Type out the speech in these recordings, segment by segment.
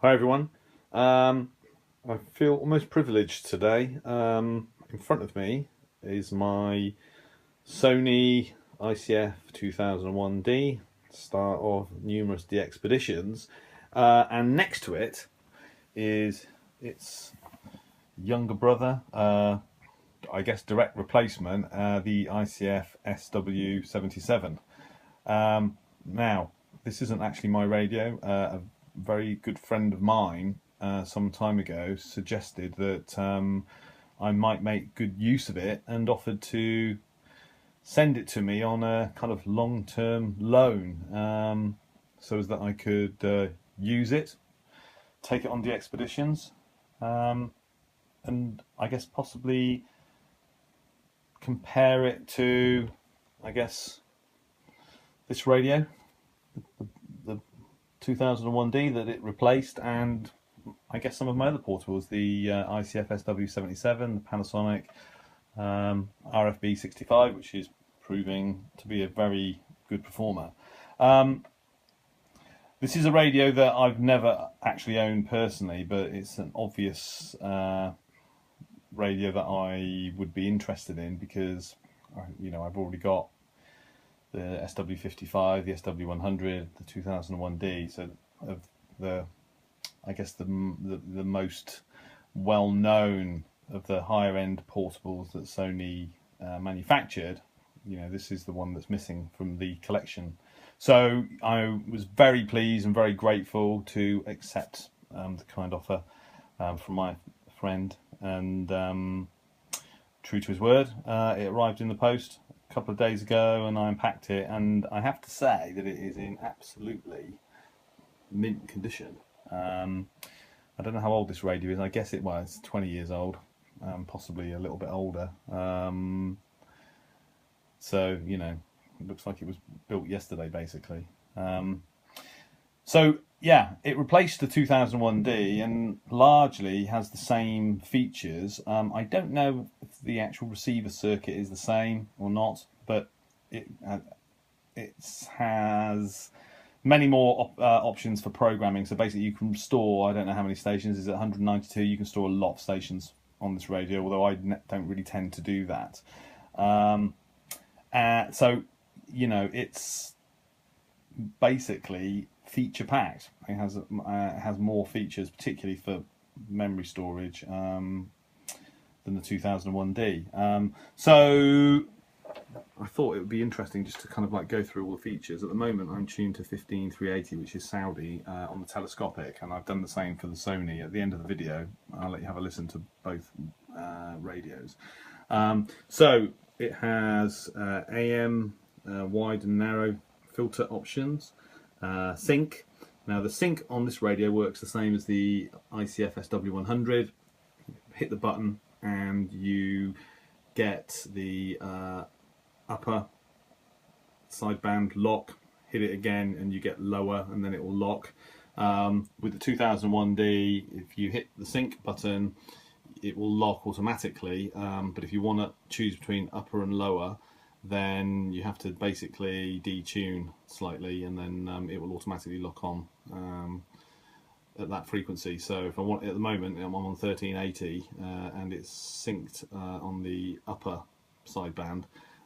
Hi everyone. I feel almost privileged today. In front of me is my Sony ICF-2001D, start of numerous DXpeditions, and next to it is its younger brother, I guess direct replacement, the ICF-SW77. Now, this isn't actually my radio. A very good friend of mine some time ago suggested that I might make good use of it and offered to send it to me on a kind of long-term loan, so as that I could use it, take it on the expeditions, and I guess possibly compare it to, I guess, this radio, the 2001D that it replaced, and I guess some of my other portables, the ICF-SW77, the Panasonic RFB65, which is proving to be a very good performer. This is a radio that I've never actually owned personally, but it's an obvious radio that I would be interested in because, I've already got the SW55, the SW100, the 2001D. So of the, I guess the most well known of the higher end portables that Sony manufactured, this is the one that's missing from the collection. So I was very pleased and very grateful to accept the kind offer from my friend, and true to his word, it arrived in the post a couple of days ago, and I unpacked it, and I have to say that it is in absolutely mint condition. I don't know how old this radio is. I guess it's 20 years old, possibly a little bit older. So it looks like it was built yesterday, basically. So yeah, it replaced the 2001D and largely has the same features. I don't know if the actual receiver circuit is the same or not, but it has many more options for programming. So basically you can store, I don't know how many stations, is it 192? You can store a lot of stations on this radio, although I don't really tend to do that. So, it's basically feature packed. It has more features, particularly for memory storage, than the 2001D. So I thought it would be interesting just to kind of like go through all the features. At the moment I'm tuned to 15380, which is Saudi, on the telescopic, and I've done the same for the Sony. At the end of the video I'll let you have a listen to both radios. So it has AM, wide and narrow filter options, sync. Now the sync on this radio works the same as the ICF-SW100. Hit the button and you get the upper sideband lock. Hit it again and you get lower, and then it will lock. With the 2001D, if you hit the sync button, it will lock automatically, but if you want to choose between upper and lower, then you have to basically detune slightly, and then it will automatically lock on at that frequency. So if I want, at the moment I'm on 1380 and it's synced on the upper sideband,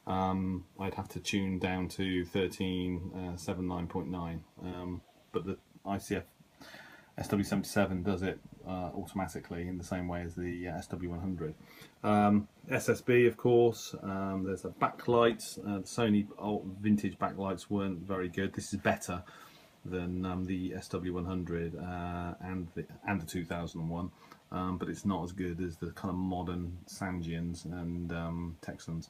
I'd have to tune down to 1379.9, but the ICF SW77 does it automatically in the same way as the SW100. SSB, of course. There's a backlight. The Sony vintage backlights weren't very good. This is better than the SW100 and the 2001, but it's not as good as the kind of modern Sangians and Texans.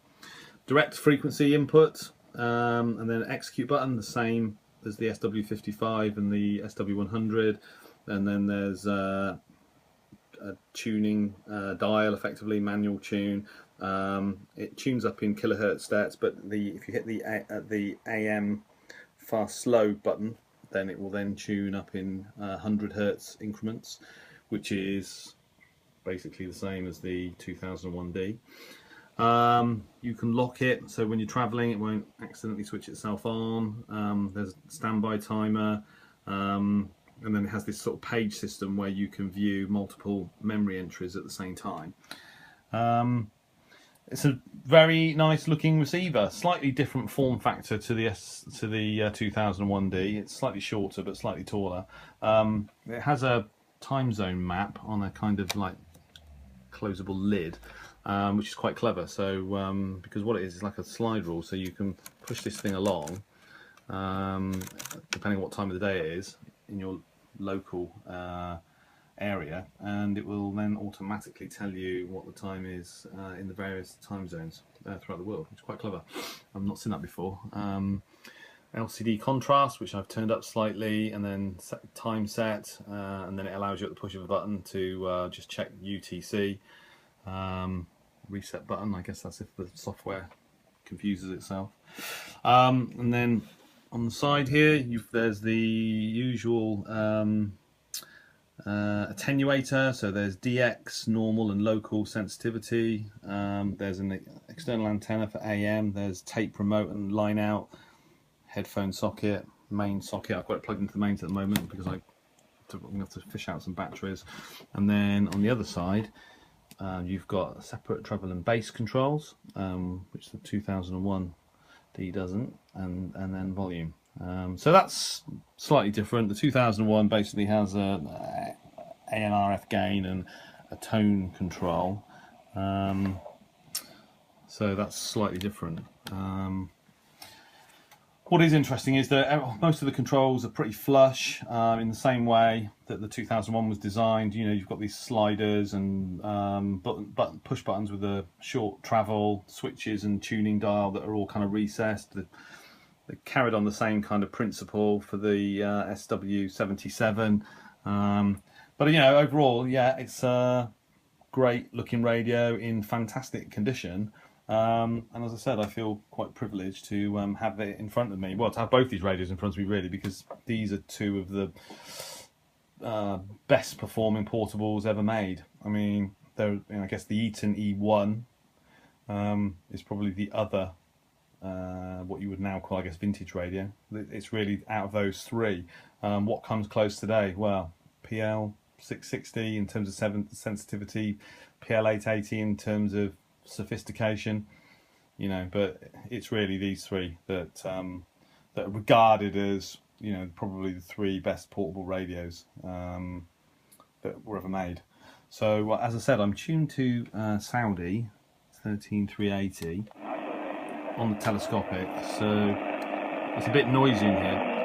Direct frequency input, and then execute button, the same as the SW55 and the SW100. And then there's a tuning dial, effectively manual tune. It tunes up in kilohertz stats, but if you hit the AM fast slow button, then it will then tune up in 100 hertz increments, which is basically the same as the 2001D. You can lock it, so when you're traveling it won't accidentally switch itself on. There's a standby timer. and then it has this sort of page system where you can view multiple memory entries at the same time. It's a very nice looking receiver, slightly different form factor to the 2001D. It's slightly shorter but slightly taller. It has a time zone map on a kind of like closable lid, which is quite clever. So because what it is like a slide rule, so you can push this thing along depending on what time of the day it is in your local area, and it will then automatically tell you what the time is in the various time zones throughout the world, which is quite clever. I've not seen that before. LCD contrast, which I've turned up slightly, and then time set, and then it allows you at the push of a button to just check UTC. Reset button, I guess that's if the software confuses itself. And then on the side here, there's the usual attenuator, so there's DX, normal and local sensitivity. There's an external antenna for AM, there's tape remote and line out, headphone socket, main socket. I've got it plugged into the mains at the moment because I'm going to have to fish out some batteries. And then on the other side, you've got separate treble and bass controls, which the 2001D doesn't, and then volume. So that's slightly different. The 2001 basically has a ANRF gain and a tone control, so that's slightly different. What is interesting is that most of the controls are pretty flush, in the same way that the 2001 was designed. You know, you've got these sliders and push buttons with a short travel, switches and tuning dial that are all kind of recessed. They carried on the same kind of principle for the SW77. But you know, overall, yeah, it's a great looking radio in fantastic condition. And as I said, I feel quite privileged to have it in front of me. Well, to have both these radios in front of me, really, because these are two of the best performing portables ever made. I mean, I guess the Eaton E1 is probably the other, what you would now call, I guess, vintage radio. It's really out of those three. What comes close today? Well, PL 660 in terms of sensitivity, PL 880 in terms of sophistication, you know, but it's really these three that that are regarded as, you know, probably the three best portable radios that were ever made. So as I said, I'm tuned to Saudi 13380 on the telescopic, so it's a bit noisy in here.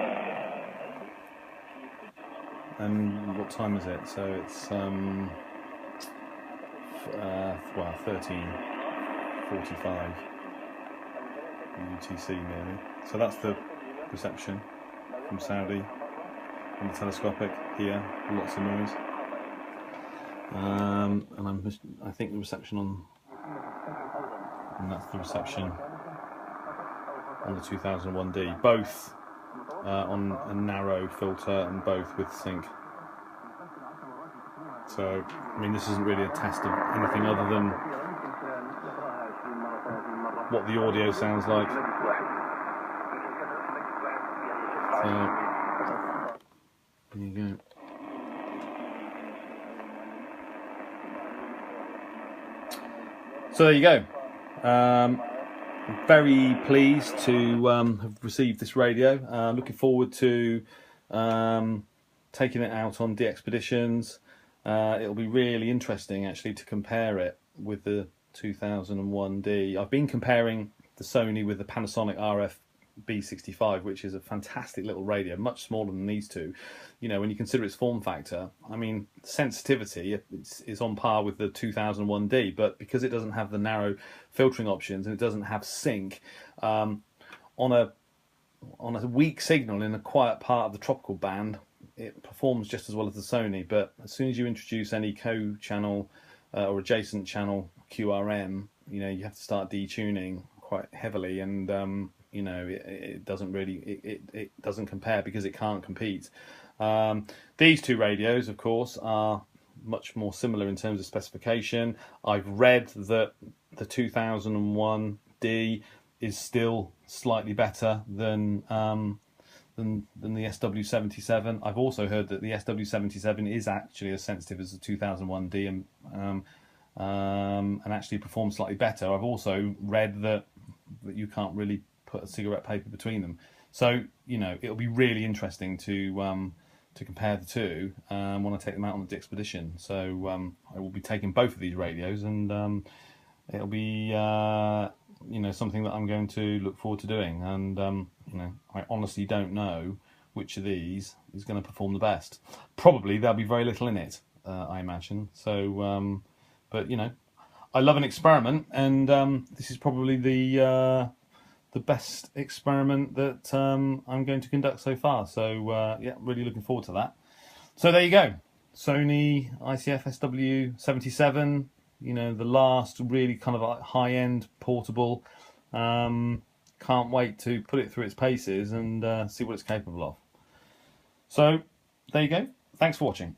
And what time is it? So it's well, 13:45 UTC nearly. So that's the reception from Saudi on the telescopic here. Lots of noise. And I think the reception and that's the reception on the 2001D. Both on a narrow filter and both with sync. So, I mean, this isn't really a test of anything other than what the audio sounds like. So, there you go. So there you go. Very pleased to have received this radio. Looking forward to taking it out on DXpeditions. It'll be really interesting actually to compare it with the 2001D. I've been comparing the Sony with the Panasonic RF-B65, which is a fantastic little radio, much smaller than these two. You know, when you consider its form factor, I mean, sensitivity is on par with the 2001D, but because it doesn't have the narrow filtering options and it doesn't have sync, on a weak signal in a quiet part of the tropical band, it performs just as well as the Sony. But as soon as you introduce any co-channel or adjacent channel QRM, you know, you have to start detuning quite heavily, and you know, it doesn't really, it doesn't compare because it can't compete. These two radios, of course, are much more similar in terms of specification. I've read that the 2001D is still slightly better than than the SW77. I've also heard that the SW77 is actually as sensitive as the 2001D and actually performs slightly better. I've also read that you can't really put a cigarette paper between them. So, you know, it'll be really interesting to compare the two when I take them out on the expedition. So I will be taking both of these radios, and it'll be you know, something that I'm going to look forward to doing. And you know, I honestly don't know which of these is going to perform the best. Probably there'll be very little in it, I imagine. So, but you know, I love an experiment, and this is probably the best experiment that I'm going to conduct so far. So yeah, really looking forward to that. So there you go, Sony ICF-SW77. You know, the last really kind of like high-end portable. Can't wait to put it through its paces and see what it's capable of. So there you go. Thanks for watching.